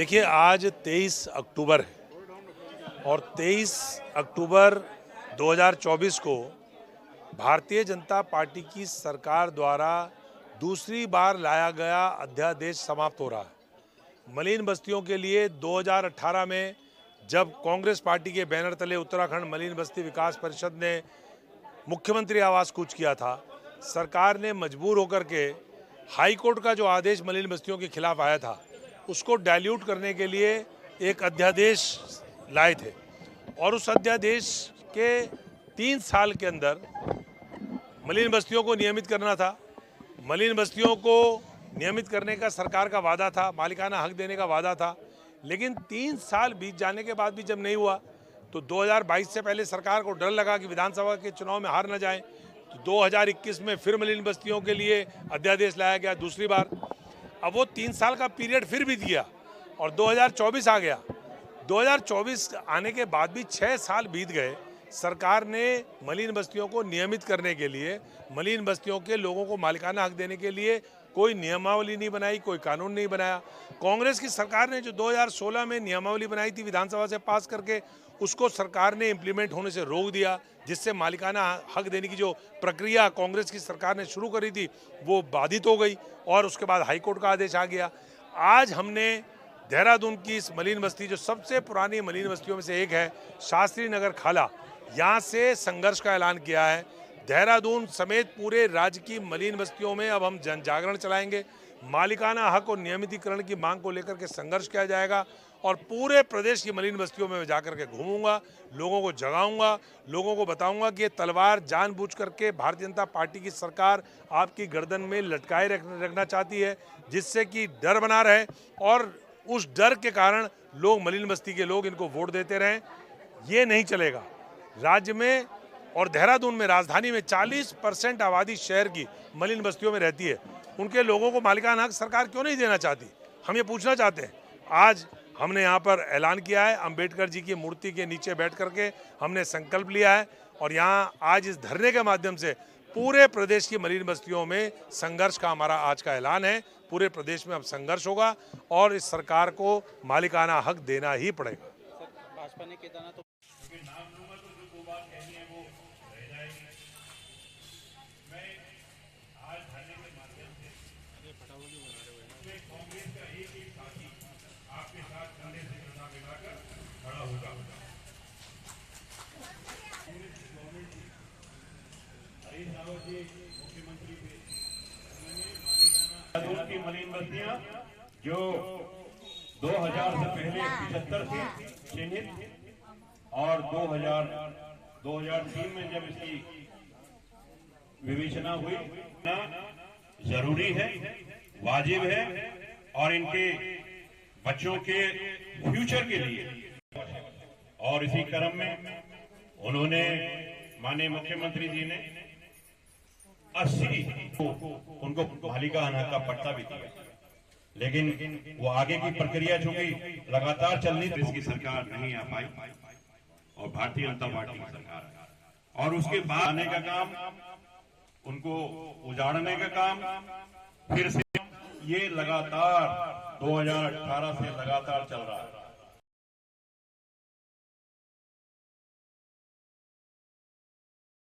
देखिए, आज 23 अक्टूबर है और 23 अक्टूबर 2024 को भारतीय जनता पार्टी की सरकार द्वारा दूसरी बार लाया गया अध्यादेश समाप्त हो रहा है। मलिन बस्तियों के लिए 2018 में जब कांग्रेस पार्टी के बैनर तले उत्तराखंड मलिन बस्ती विकास परिषद ने मुख्यमंत्री आवास कूच किया था, सरकार ने मजबूर होकर के हाई कोर्ट का जो आदेश मलिन बस्तियों के खिलाफ आया था उसको डाइल्यूट करने के लिए एक अध्यादेश लाए थे और उस अध्यादेश के 3 साल के अंदर मलिन बस्तियों को नियमित करना था। मलिन बस्तियों को नियमित करने का सरकार का वादा था, मालिकाना हक देने का वादा था, लेकिन 3 साल बीत जाने के बाद भी जब नहीं हुआ तो 2022 से पहले सरकार को डर लगा कि विधानसभा के चुनाव में हार न जाए, तो 2021 में फिर मलिन बस्तियों के लिए अध्यादेश लाया गया दूसरी बार। अब वो 3 साल का पीरियड फिर बीत गया और 2024 आ गया। 2024 आने के बाद भी 6 साल बीत गए। सरकार ने मलिन बस्तियों को नियमित करने के लिए, मलिन बस्तियों के लोगों को मालिकाना हक देने के लिए कोई नियमावली नहीं बनाई, कोई कानून नहीं बनाया। कांग्रेस की सरकार ने जो 2016 में नियमावली बनाई थी विधानसभा से पास करके, उसको सरकार ने इम्प्लीमेंट होने से रोक दिया, जिससे मालिकाना हक देने की जो प्रक्रिया कांग्रेस की सरकार ने शुरू करी थी वो बाधित हो गई और उसके बाद हाईकोर्ट का आदेश आ गया। आज हमने देहरादून की इस मलिन बस्ती, जो सबसे पुरानी मलिन बस्तियों में से एक है, शास्त्री नगर खाला, यहाँ से संघर्ष का ऐलान किया है। देहरादून समेत पूरे राज्य की मलिन बस्तियों में अब हम जन जागरण चलाएंगे। मालिकाना हक और नियमितीकरण की मांग को लेकर के संघर्ष किया जाएगा और पूरे प्रदेश की मलिन बस्तियों में मैं जाकर के घूमूंगा, लोगों को जगाऊंगा, लोगों को बताऊंगा कि ये तलवार जानबूझ करके भारतीय जनता पार्टी की सरकार आपकी गर्दन में लटकाए रखना चाहती है, जिससे कि डर बना रहे और उस डर के कारण लोग, मलिन बस्ती के लोग इनको वोट देते रहें। ये नहीं चलेगा। राज्य में और देहरादून में, राजधानी में 40% आबादी शहर की मलिन बस्तियों में रहती है। उनके लोगों को मालिकाना हक सरकार क्यों नहीं देना चाहती, हम ये पूछना चाहते हैं। आज हमने यहाँ पर ऐलान किया है, अंबेडकर जी की मूर्ति के नीचे बैठ करके हमने संकल्प लिया है और यहाँ आज इस धरने के माध्यम से पूरे प्रदेश की मलिन बस्तियों में संघर्ष का हमारा आज का ऐलान है। पूरे प्रदेश में अब संघर्ष होगा और इस सरकार को मालिकाना हक देना ही पड़ेगा। भाजपा ने केदारनाथ की मलिन बस्तियां जो 2000 से पहले 75 थी चिन्हित और 2003 में जब इसकी विवेचना हुई, जरूरी है, वाजिब है और इनके बच्चों के फ्यूचर के लिए। और इसी क्रम में उन्होंने, माननीय मुख्यमंत्री जी ने 80 उनको मालिकाना हक का पट्टा भी दिया, लेकिन वो आगे की प्रक्रिया चूंकि लगातार चलनी थी, इसकी सरकार नहीं आ पाई और भारतीय जनता पार्टी की सरकार, और उसके बाद आने का काम, उनको उजाड़ने का काम फिर से ये लगातार 2018 से लगातार चल रहा है।